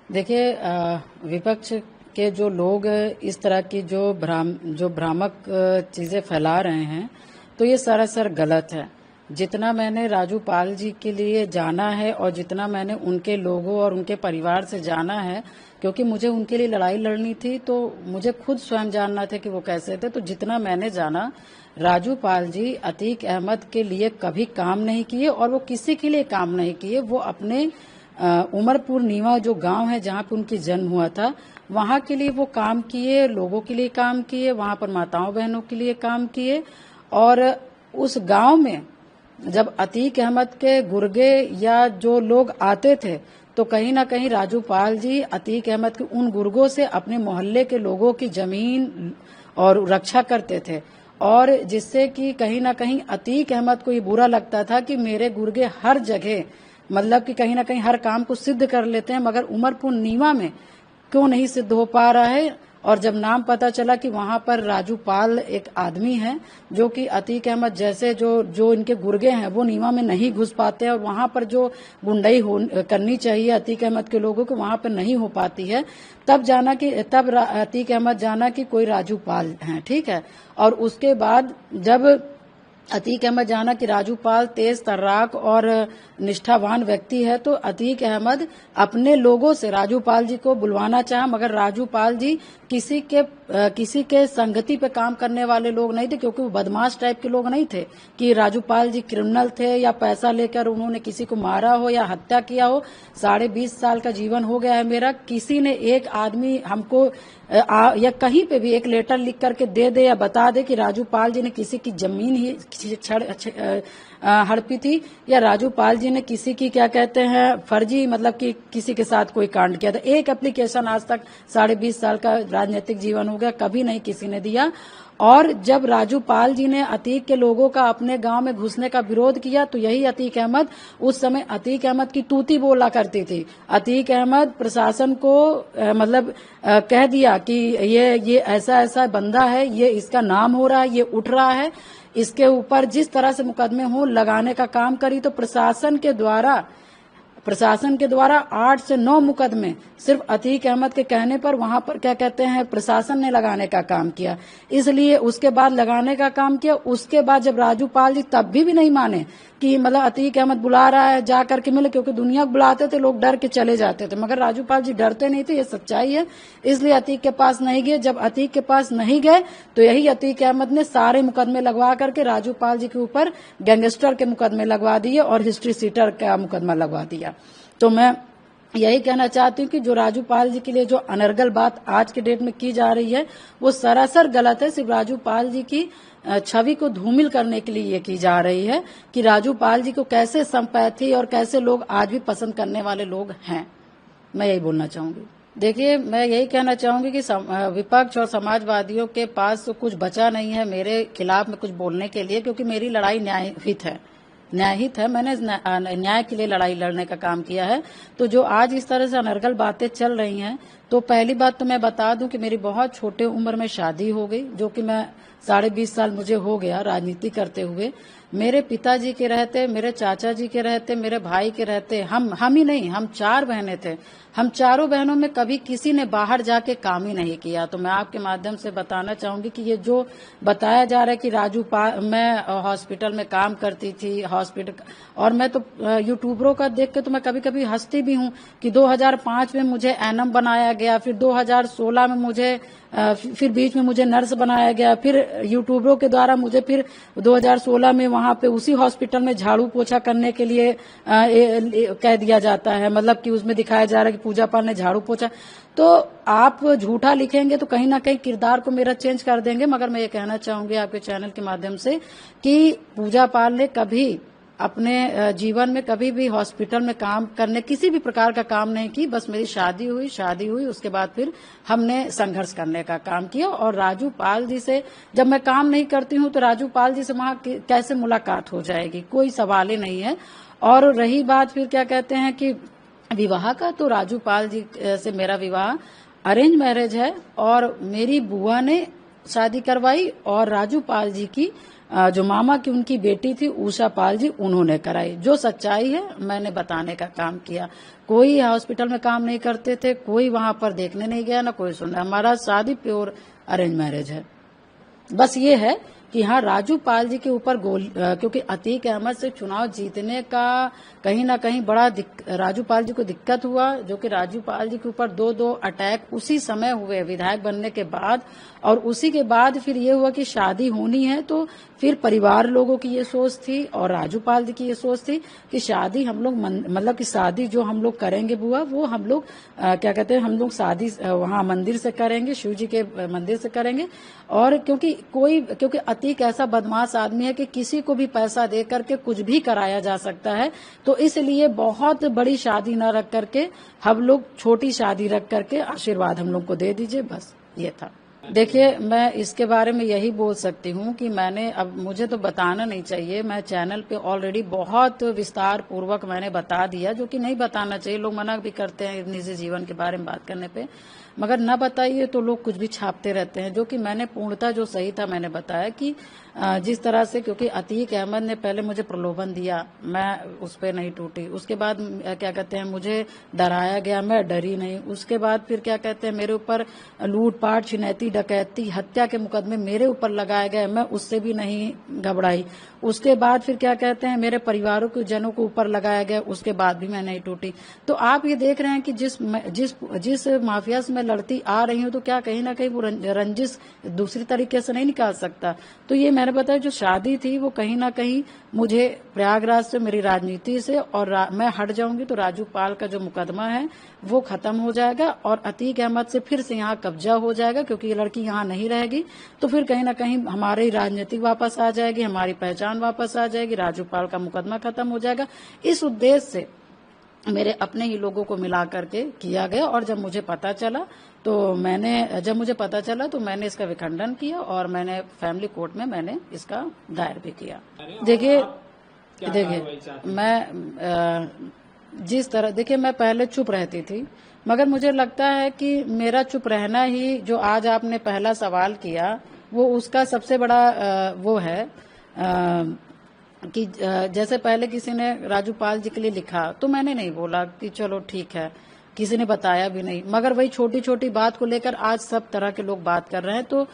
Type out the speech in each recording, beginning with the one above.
देखिए, विपक्ष के जो लोग इस तरह की जो भ्रामक चीजें फैला रहे हैं, तो ये सरासर गलत है। जितना मैंने राजू पाल जी के लिए जाना है और जितना मैंने उनके लोगों और उनके परिवार से जाना है, क्योंकि मुझे उनके लिए लड़ाई लड़नी थी, तो मुझे खुद स्वयं जानना था कि वो कैसे थे। तो जितना मैंने जाना, राजू पाल जी अतीक अहमद के लिए कभी काम नहीं किए और वो किसी के लिए काम नहीं किए। वो अपने उमरपुर नीवा जो गांव है जहां पे उनकी जन्म हुआ था, वहां के लिए वो काम किए, लोगों के लिए काम किए, वहां पर माताओं बहनों के लिए काम किए। और उस गांव में जब अतीक अहमद के गुर्गे या जो लोग आते थे, तो कहीं ना कहीं राजू पाल जी अतीक अहमद के उन गुर्गों से अपने मोहल्ले के लोगों की जमीन और रक्षा करते थे। और जिससे कि कहीं ना कहीं अतीक अहमद को ये बुरा लगता था कि मेरे गुर्गे हर जगह, मतलब कि कहीं ना कहीं हर काम को सिद्ध कर लेते हैं, मगर उमरपुर नीवा में क्यों नहीं सिद्ध हो पा रहा है। और जब नाम पता चला कि वहां पर राजू पाल एक आदमी है जो कि अतीक अहमद जैसे जो इनके गुर्गे हैं वो नीवा में नहीं घुस पाते, और वहां पर जो गुंडाई करनी चाहिए अतीक अहमद के लोगों को वहां पर नहीं हो पाती है, तब अतीक अहमद जाना कि कोई राजू पाल है, ठीक है। और उसके बाद जब अतीक अहमद जाना कि राजू पाल तेज तर्राक और निष्ठावान व्यक्ति है, तो अतीक अहमद अपने लोगों से राजू पाल जी को बुलवाना चाहा, मगर राजू पाल जी किसी के संगति पे काम करने वाले लोग नहीं थे, क्योंकि वो बदमाश टाइप के लोग नहीं थे कि राजू पाल जी क्रिमिनल थे या पैसा लेकर उन्होंने किसी को मारा हो या हत्या किया हो। 20.5 साल का जीवन हो गया है मेरा, किसी ने एक आदमी हमको या कहीं पे भी एक लेटर लिख करके दे दे या बता दे कि राजू पाल जी ने किसी की जमीन ही हड़पी थी, या राजू पाल जी ने किसी की क्या कहते हैं फर्जी, मतलब कि किसी के साथ कोई कांड किया था। एक एप्लीकेशन आज तक 20.5 साल का राजनीतिक जीवन हो गया, कभी नहीं किसी ने दिया। और जब राजू पाल जी ने अतीक के लोगों का अपने गांव में घुसने का विरोध किया, तो यही अतीक अहमद, उस समय अतीक अहमद की तूती बोला करती थी। अतीक अहमद प्रशासन को कह दिया कि ये ऐसा ऐसा बंदा है, ये इसका नाम हो रहा है, ये उठ रहा है, इसके ऊपर जिस तरह से मुकदमे हो लगाने का काम करी। तो प्रशासन के द्वारा 8 से 9 मुकदमे सिर्फ अतीक अहमद के कहने पर वहां पर क्या कहते हैं प्रशासन ने लगाने का काम किया। इसलिए उसके बाद लगाने का काम किया। उसके बाद जब राजू पाल जी तब भी नहीं माने कि मतलब अतीक अहमद बुला रहा है जा करके मिले, क्योंकि दुनिया को बुलाते थे लोग डर के चले जाते थे, मगर राजू पाल जी डरते नहीं थे, ये सच्चाई है। इसलिए अतीक के पास नहीं गए। जब अतीक के पास नहीं गए, तो यही अतीक अहमद ने सारे मुकदमे लगवा करके राजू पाल जी के ऊपर गैंगस्टर के मुकदमे लगवा दिए और हिस्ट्री सीटर का मुकदमा लगवा दिया। तो मैं यही कहना चाहती हूँ कि जो राजू पाल जी के लिए जो अनर्गल बात आज के डेट में की जा रही है, वो सरासर गलत है। सिर्फ राजू पाल जी की छवि को धूमिल करने के लिए ये की जा रही है कि राजू पाल जी को कैसे संपैथी और कैसे लोग आज भी पसंद करने वाले लोग हैं। मैं यही बोलना चाहूंगी। देखिए, मैं यही कहना चाहूंगी कि विपक्ष और समाजवादियों के पास तो कुछ बचा नहीं है मेरे खिलाफ में कुछ बोलने के लिए, क्योंकि मेरी लड़ाई न्यायहित है। मैंने न्याय के लिए लड़ाई लड़ने का काम किया है। तो जो आज इस तरह से अनर्गल बातें चल रही हैं, तो पहली बात तो मैं बता दूं कि मेरी बहुत छोटे उम्र में शादी हो गई, जो कि मैं 20.5 साल मुझे हो गया राजनीति करते हुए। मेरे पिताजी के रहते, मेरे चाचा जी के रहते, मेरे भाई के रहते, हम ही नहीं, हम 4 बहनें थे। हम चारों बहनों में कभी किसी ने बाहर जाके काम ही नहीं किया। तो मैं आपके माध्यम से बताना चाहूंगी कि ये जो बताया जा रहा है कि मैं हॉस्पिटल में काम करती थी, हॉस्पिटल, और मैं तो यूट्यूबरों का देख के तो मैं कभी कभी हंसती भी हूँ कि 2005 में मुझे एनएम बनाया गया, फिर 2016 में मुझे फिर बीच में मुझे नर्स बनाया गया, फिर यूट्यूबरों के द्वारा मुझे फिर 2016 में वहां पे उसी हॉस्पिटल में झाड़ू पोछा करने के लिए कह दिया जाता है, मतलब कि उसमें दिखाया जा रहा है कि पूजा पाल ने झाड़ू पोछा। तो आप झूठा लिखेंगे तो कहीं ना कहीं किरदार को मेरा चेंज कर देंगे, मगर मैं ये कहना चाहूंगी आपके चैनल के माध्यम से कि पूजा पाल ने कभी अपने जीवन में कभी भी हॉस्पिटल में काम करने किसी भी प्रकार का काम नहीं की। बस मेरी शादी हुई, उसके बाद फिर हमने संघर्ष करने का काम किया। और राजू पाल जी से जब मैं काम नहीं करती हूँ, तो राजू पाल जी से वहां कैसे मुलाकात हो जाएगी, कोई सवाल ही नहीं है। और रही बात फिर क्या कहते हैं कि विवाह का, तो राजू पाल जी से मेरा विवाह अरेंज मैरिज है, और मेरी बुआ ने शादी करवाई और राजू पाल जी की जो मामा की उनकी बेटी थी उषा पाल जी, उन्होंने कराई। जो सच्चाई है मैंने बताने का काम किया। कोई हॉस्पिटल में काम नहीं करते थे, कोई वहां पर देखने नहीं गया, ना कोई सुनना। हमारा शादी प्योर अरेंज मैरिज है। बस ये है कि हाँ, राजू पाल जी के ऊपर क्योंकि अतीक अहमद से चुनाव जीतने का कहीं ना कहीं बड़ा राजू पाल जी को दिक्कत हुआ, जो कि राजू पाल जी के ऊपर दो अटैक उसी समय हुए विधायक बनने के बाद। और उसी के बाद फिर ये हुआ कि शादी होनी है, तो फिर परिवार लोगों की ये सोच थी और राजू पाल जी की ये सोच थी कि शादी हम लोग मतलब कि शादी जो हम लोग करेंगे बुआ, वो हम लोग क्या कहते हैं, हम लोग शादी वहाँ मंदिर से करेंगे, शिव जी के मंदिर से करेंगे। और क्योंकि अतीक ऐसा बदमाश आदमी है कि किसी को भी पैसा दे करके कुछ भी कराया जा सकता है, तो इसलिए बहुत बड़ी शादी न रख करके हम लोग छोटी शादी रख करके आशीर्वाद हम लोग को दे दीजिए, बस ये था। देखिए, मैं इसके बारे में यही बोल सकती हूँ कि मैंने, अब मुझे तो बताना नहीं चाहिए, मैं चैनल पे ऑलरेडी बहुत विस्तार पूर्वक मैंने बता दिया, जो कि नहीं बताना चाहिए। लोग मना भी करते हैं निजी जीवन के बारे में बात करने पे, मगर न बताइए तो लोग कुछ भी छापते रहते हैं। जो कि मैंने पूर्णतः जो सही था मैंने बताया कि जिस तरह से, क्योंकि अतीक अहमद ने पहले मुझे प्रलोभन दिया, मैं उस पर नहीं टूटी। उसके बाद क्या कहते हैं, मुझे डराया गया, मैं डरी नहीं। उसके बाद फिर क्या कहते हैं, मेरे ऊपर लूटपाट, छिनैती, डकैती, हत्या के मुकदमे मेरे ऊपर लगाए गए, मैं उससे भी नहीं घबराई। उसके बाद फिर क्या कहते हैं, मेरे परिवारों के जनों को ऊपर लगाया गया, उसके बाद भी मैं नहीं टूटी। तो आप ये देख रहे हैं कि जिस माफिया से मैं लड़ती आ रही हूँ, तो क्या कहीं ना कहीं वो रंजिश दूसरी तरीके से नहीं निकाल सकता। तो ये मैंने बताया, जो शादी थी वो कहीं ना कहीं मुझे प्रयागराज से, मेरी राजनीति से, और मैं हट जाऊंगी तो राजू पाल का जो मुकदमा है वो खत्म हो जाएगा और अतीक अहमद से फिर से यहाँ कब्जा हो जाएगा, क्योंकि ये लड़की यहाँ नहीं रहेगी। तो फिर कहीं ना कहीं हमारी राजनीति वापस आ जाएगी, हमारी पहचान वापस आ जाएगी, राजू पाल का मुकदमा खत्म हो जाएगा। इस उद्देश्य से मेरे अपने ही लोगों को मिला करके किया गया। और जब मुझे पता चला तो मैंने इसका विखंडन किया और मैंने फैमिली कोर्ट में मैंने इसका दायर भी किया। देखिए मैं जिस तरह, देखिए मैं पहले चुप रहती थी, मगर मुझे लगता है कि मेरा चुप रहना ही, जो आज आपने पहला सवाल किया, वो उसका सबसे बड़ा वो है कि जैसे पहले किसी ने राजू पाल जी के लिए लिखा तो मैंने नहीं बोला कि चलो ठीक है, किसी ने बताया भी नहीं। मगर वही छोटी छोटी बात को लेकर आज सब तरह के लोग बात कर रहे हैं। तो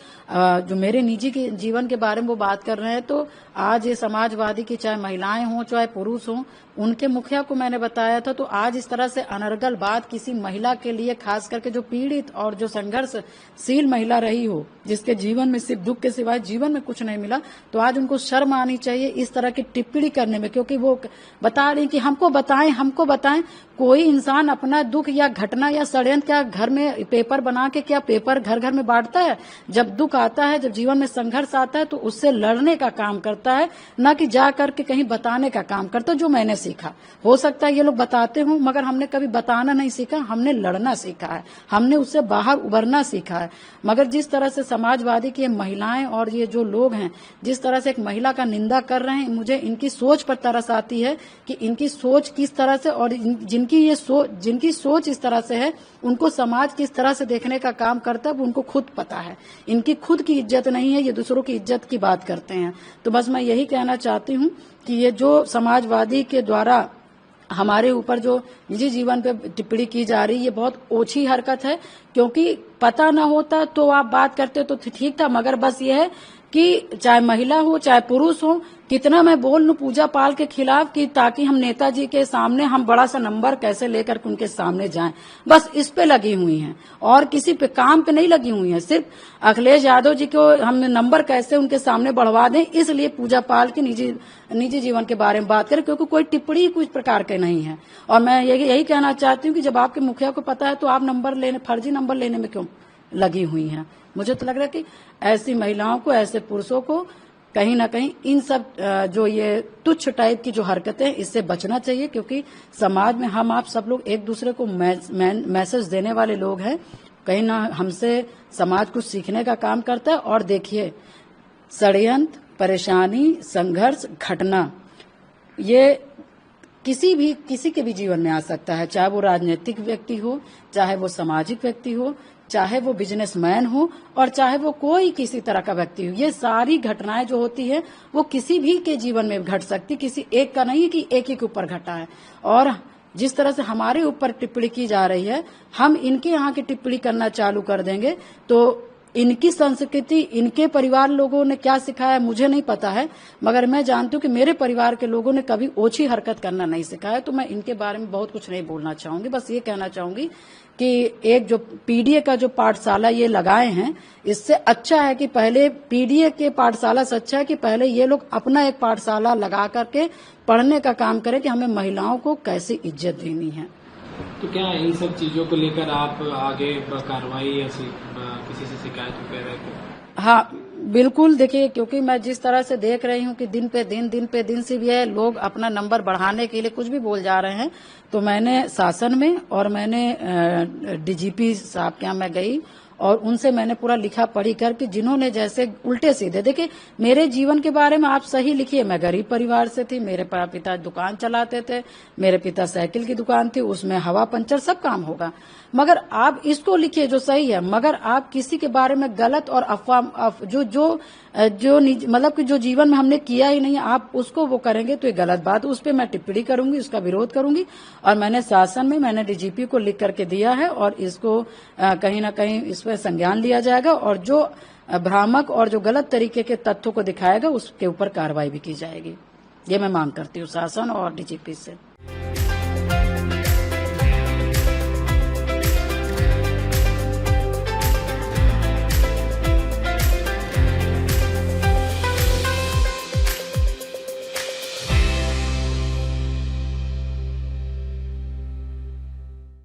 जो मेरे निजी के जीवन के बारे में वो बात कर रहे हैं, तो आज ये समाजवादी की चाहे महिलाएं हों चाहे पुरुष हों, उनके मुखिया को मैंने बताया था। तो आज इस तरह से अनर्गल बात किसी महिला के लिए, खास करके जो पीड़ित और जो संघर्षशील महिला रही हो, जिसके जीवन में सिर्फ दुख के सिवाय जीवन में कुछ नहीं मिला, तो आज उनको शर्म आनी चाहिए इस तरह की टिप्पणी करने में। क्योंकि वो बता रही कि हमको बताएं। कोई इंसान अपना दुख या घटना या षड्यंत्र क्या घर में पेपर बना के, क्या पेपर घर घर में बांटता है? जब दुख आता है, जब जीवन में संघर्ष आता है, तो उससे लड़ने का काम करता है, ना कि जा करके कहीं बताने का काम करता। जो मैंने सीखा, हो सकता है ये लोग बताते हों, मगर हमने कभी बताना नहीं सीखा, हमने लड़ना सीखा है, हमने उससे बाहर उबरना सीखा है। मगर जिस तरह से समाजवादी की महिलाएं और ये जो लोग हैं, जिस तरह से एक महिला का निंदा कर रहे हैं, मुझे इनकी सोच पर तरस आती है कि इनकी सोच किस तरह से, और जिनकी सोच इस तरह से है, उनको समाज किस तरह से देखने का काम करता है, उनको खुद पता है। इनकी खुद की इज्जत नहीं है, ये दूसरों की इज्जत की बात करते हैं। तो बस मैं यही कहना चाहती हूँ कि ये जो समाजवादी के द्वारा हमारे ऊपर जो निजी जीवन पे टिप्पणी की जा रही है, ये बहुत ओछी हरकत है। क्योंकि पता न होता तो आप बात करते तो ठीक था, मगर बस ये है कि चाहे महिला हो चाहे पुरुष हो, कितना मैं बोल लूं पूजा पाल के खिलाफ, कि ताकि हम नेताजी के सामने हम बड़ा सा नंबर कैसे लेकर उनके सामने जाएं, बस इस पे लगी हुई हैं और किसी पे काम पे नहीं लगी हुई हैं। सिर्फ अखिलेश यादव जी को हम नंबर कैसे उनके सामने बढ़वा दें, इसलिए पूजा पाल के निजी जीवन के बारे में बात करें, क्योंकि कोई टिप्पणी कुछ प्रकार के नहीं है। और मैं यही कहना चाहती हूँ कि जब आपके मुखिया को पता है, तो आप फर्जी नंबर लेने में क्यों लगी हुई हैं? मुझे तो लग रहा है कि ऐसी महिलाओं को, ऐसे पुरुषों को कहीं ना कहीं इन सब जो ये तुच्छ टाइप की जो हरकतें, इससे बचना चाहिए। क्योंकि समाज में हम आप सब लोग एक दूसरे को मैसेज देने वाले लोग हैं। कहीं ना हमसे समाज कुछ सीखने का काम करता है। और देखिए, षड्यंत्र, परेशानी, संघर्ष, घटना, ये किसी के भी जीवन में आ सकता है, चाहे वो राजनीतिक व्यक्ति हो, चाहे वो सामाजिक व्यक्ति हो, चाहे वो बिजनेसमैन हो और चाहे वो कोई किसी तरह का व्यक्ति हो। ये सारी घटनाएं जो होती है वो किसी भी के जीवन में घट सकती, किसी एक का नहीं है कि एक ही के ऊपर घटा है। और जिस तरह से हमारे ऊपर टिप्पणी की जा रही है, हम इनके यहाँ की टिप्पणी करना चालू कर देंगे तो इनकी संस्कृति, इनके परिवार लोगों ने क्या सिखाया मुझे नहीं पता है, मगर मैं जानती हूँ कि मेरे परिवार के लोगों ने कभी ओछी हरकत करना नहीं सिखाया। तो मैं इनके बारे में बहुत कुछ नहीं बोलना चाहूंगी, बस ये कहना चाहूंगी कि एक जो पीडीए का जो पाठशाला ये लगाए हैं, इससे अच्छा है कि पहले पीडीए के पाठशाला से अच्छा है कि पहले ये लोग अपना एक पाठशाला लगा करके पढ़ने का काम करें कि हमें महिलाओं को कैसे इज्जत देनी है। तो क्या इन सब चीजों को लेकर आप आगे कार्रवाई या किसी से शिकायत कर रहे थे? हाँ बिल्कुल, देखिए क्योंकि मैं जिस तरह से देख रही हूँ कि दिन पे दिन से भी है, लोग अपना नंबर बढ़ाने के लिए कुछ भी बोल जा रहे हैं। तो मैंने शासन में और मैंने डीजीपी साहब के यहाँ मैं गई और उनसे मैंने पूरा लिखा पढ़ी करके, जिन्होंने जैसे उल्टे सीधे, देखिए मेरे जीवन के बारे में आप सही लिखिए, मैं गरीब परिवार से थी, मेरे पिता दुकान चलाते थे, मेरे पिता साइकिल की दुकान थी, उसमें हवा पंचर सब काम होगा, मगर आप इसको लिखिए जो सही है। मगर आप किसी के बारे में गलत और अफवाह जो मतलब कि जो जीवन में हमने किया ही नहीं आप उसको वो करेंगे तो ये गलत बात, उस पर मैं टिप्पणी करूंगी, उसका विरोध करूंगी। और मैंने शासन में मैंने डीजीपी को लिख करके दिया है और इसको कहीं ना कहीं इस पर संज्ञान लिया जाएगा और जो भ्रामक और जो गलत तरीके के तथ्यों को दिखाएगा उसके ऊपर कार्रवाई भी की जाएगी। ये मैं मांग करती हूँ शासन और डीजीपी से।